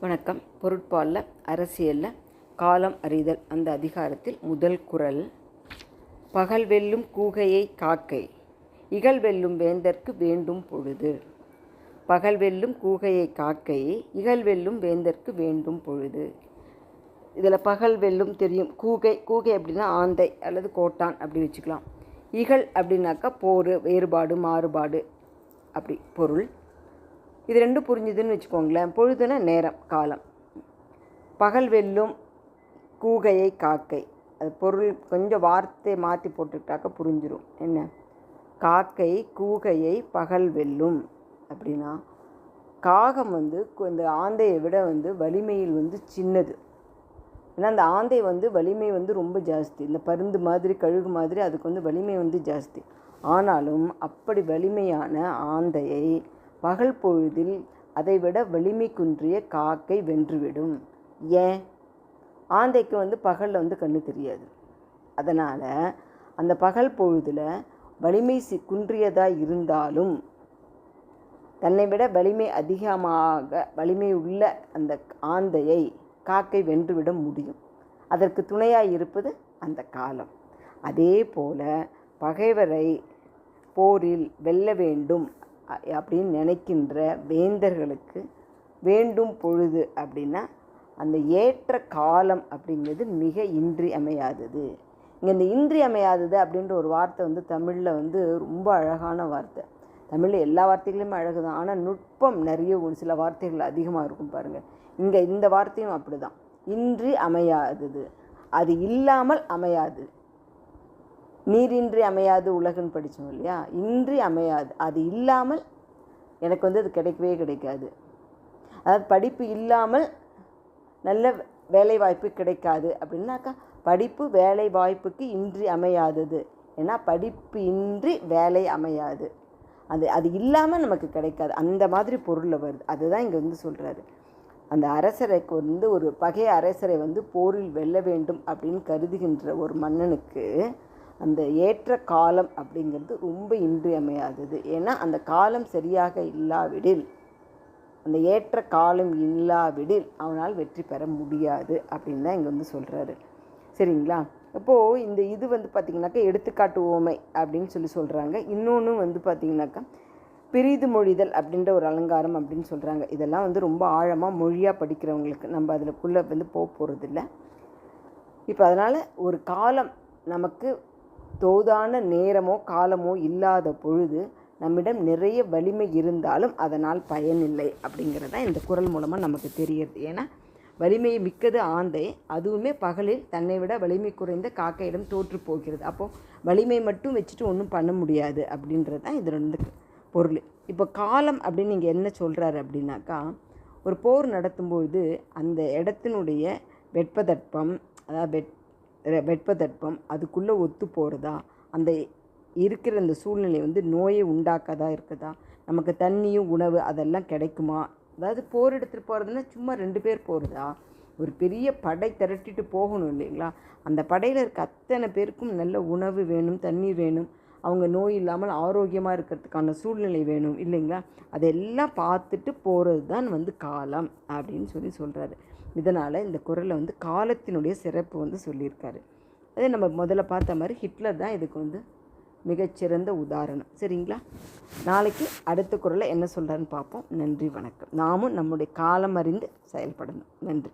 வணக்கம். பொருட்பாலில் அரசியலில் காலம் அறிதல் அந்த அதிகாரத்தில் முதல் குறள், பகல் வெல்லும் கூகையை காக்கை இகழ் வெல்லும் வேந்தற்கு வேண்டும் பொழுது. பகல் வெல்லும் கூகையை காக்கை இகழ் வெல்லும் வேந்தற்கு வேண்டும் பொழுது. இதில் பகல் வெல்லும் தெரியும். கூகை அப்படின்னா ஆந்தை அல்லது கோட்டான் அப்படி வச்சுக்கலாம். இகழ் அப்படின்னாக்கா போர், வேறுபாடு, மாறுபாடு அப்படி பொருள். இது ரெண்டும் புரிஞ்சுதுன்னு வச்சுக்கோங்களேன். பொழுதுனா நேரம், காலம். பகல் வெல்லும் கூகையை காக்கை, அது பொருள் கொஞ்சம் வார்த்தை மாற்றி போட்டுக்கிட்டாக்க புரிஞ்சிடும். என்ன, காக்கை கூகையை பகல் வெல்லும் அப்படின்னா காகம் இந்த ஆந்தையை விட வலிமையில் சின்னது. ஏன்னா அந்த ஆந்தை வலிமை ரொம்ப ஜாஸ்தி. இந்த பருந்து மாதிரி, கழுகு மாதிரி அதுக்கு வலிமை ஜாஸ்தி. ஆனாலும் அப்படி வலிமையான ஆந்தையை பகல் பொழுதில் அதைவிட வலிமை குன்றிய காக்கை வென்றுவிடும். ஏன்? ஆந்தைக்கு பகலில் கண்ணு தெரியாது. அதனால் அந்த பகல் பொழுதில் வலிமை குன்றியதாக இருந்தாலும் தன்னை விட வலிமை அதிகமாக வலிமை உள்ள அந்த ஆந்தையை காக்கை வென்றுவிட முடியும். அதற்கு துணையாக இருப்பது அந்த காலம். அதே போல் பகைவரை போரில் வெல்ல வேண்டும் அப்படின்னு நினைக்கின்ற வேந்தர்களுக்கு வேண்டும் பொழுது அப்படின்னா அந்த ஏற்ற காலம் அப்படிங்கிறது மிக இன்றியமையாதது. இங்கே இந்த இன்றியமையாதது அப்படின்ற ஒரு வார்த்தை தமிழில் ரொம்ப அழகான வார்த்தை. தமிழில் எல்லா வார்த்தைகளுமே அழகு தான், ஆனால் நுட்பம் நிறைய ஒரு சில வார்த்தைகள் அதிகமாக இருக்கும் பாருங்கள். இங்கே இந்த வார்த்தையும் அப்படி தான். இன்றி அமையாதது, அது இல்லாமல் அமையாது. நீரின்றி அமையாது உலகுன்னு படித்தோம் இல்லையா? இன்றி அமையாது, அது இல்லாமல் எனக்கு அது கிடைக்கவே கிடைக்காது. அதாவது படிப்பு இல்லாமல் நல்ல வேலை வாய்ப்பு கிடைக்காது அப்படின்னாக்கா படிப்பு வேலை வாய்ப்புக்கு இன்றி அமையாதது. ஏன்னா படிப்பு இன்றி வேலை அமையாது, அது இல்லாமல் நமக்கு கிடைக்காது. அந்த மாதிரி பொருளில் வருது. அதுதான் இங்கே சொல்கிறாரு. அந்த அரசரைக்கு ஒரு பகை அரசரை போரில் வெல்ல வேண்டும் அப்படின்னு கருதுகின்ற ஒரு மன்னனுக்கு அந்த ஏற்ற காலம் அப்படிங்கிறது ரொம்ப இன்றியமையாதது. ஏன்னா அந்த காலம் சரியாக இல்லாவிடில், அந்த ஏற்ற காலம் இல்லாவிடில் அவனால் வெற்றி பெற முடியாது அப்படின்னு தான் இங்கே சொல்கிறாரு. சரிங்களா? இப்போது இந்த இது பார்த்திங்கனாக்கா எடுத்துக்காட்டு ஓமை அப்படின்னு சொல்கிறாங்க. இன்னொன்று பார்த்திங்கனாக்கா பிரிது மொழிதல் அப்படின்ற ஒரு அலங்காரம் அப்படின்னு சொல்கிறாங்க. இதெல்லாம் ரொம்ப ஆழமாக மொழியாக படிக்கிறவங்களுக்கு நம்ம அதில்குள்ளே போக போகிறதில்ல. இப்போ அதனால் ஒரு காலம் நமக்கு தோதான நேரமோ காலமோ இல்லாத பொழுது நம்மிடம் நிறைய வலிமை இருந்தாலும் அதனால் பயனில்லை அப்படிங்கிறதான் இந்த குறள் மூலமாக நமக்கு தெரியுது. ஏன்னா வலிமையை மிக்கது ஆந்தை, அதுவுமே பகலில் தன்னை விட வலிமை குறைந்த காக்கையிடம் தோற்று போகிறது. அப்போது வலிமை மட்டும் வச்சுட்டு ஒன்றும் பண்ண முடியாது அப்படின்றது தான் இது ரெண்டு பொருள். இப்போ காலம் அப்படின்னு நீங்கள் என்ன சொல்கிறாரு அப்படின்னாக்கா, ஒரு போர் நடத்தும்பொழுது அந்த இடத்தினுடைய வெப்பதட்பம், அதாவது வெப்பதட்பம் அதுக்குள்ளே ஒத்து போகிறதா, அந்த இருக்கிற அந்த சூழ்நிலை நோயை உண்டாக்காதா இருக்குதா, நமக்கு தண்ணியும் உணவு அதெல்லாம் கிடைக்குமா. அதாவது போர் எடுத்துகிட்டு போகிறதுனா சும்மா 2 பேர் போகிறதா, ஒரு பெரிய படை திரட்டிட்டு போகணும் இல்லைங்களா? அந்த படையில் இருக்க அத்தனை பேருக்கும் நல்ல உணவு வேணும், தண்ணீர் வேணும், அவங்க நோய் இல்லாமல் ஆரோக்கியமாக இருக்கிறதுக்கான சூழ்நிலை வேணும் இல்லைங்களா? அதெல்லாம் பார்த்துட்டு போகிறது தான் காலம் அப்படின்னு சொல்கிறாரு. இதனால் இந்த குறளில் காலத்தினுடைய சிறப்பு சொல்லியிருக்காரு. அதே நம்ம முதல்ல பார்த்த மாதிரி ஹிட்லர் தான் இதுக்கு மிகச்சிறந்த உதாரணம். சரிங்களா? நாளைக்கு அடுத்த குறளில் என்ன சொல்கிறாருன்னு பார்ப்போம். நன்றி, வணக்கம். நாமும் நம்முடைய காலம் அறிந்து செயல்படணும். நன்றி.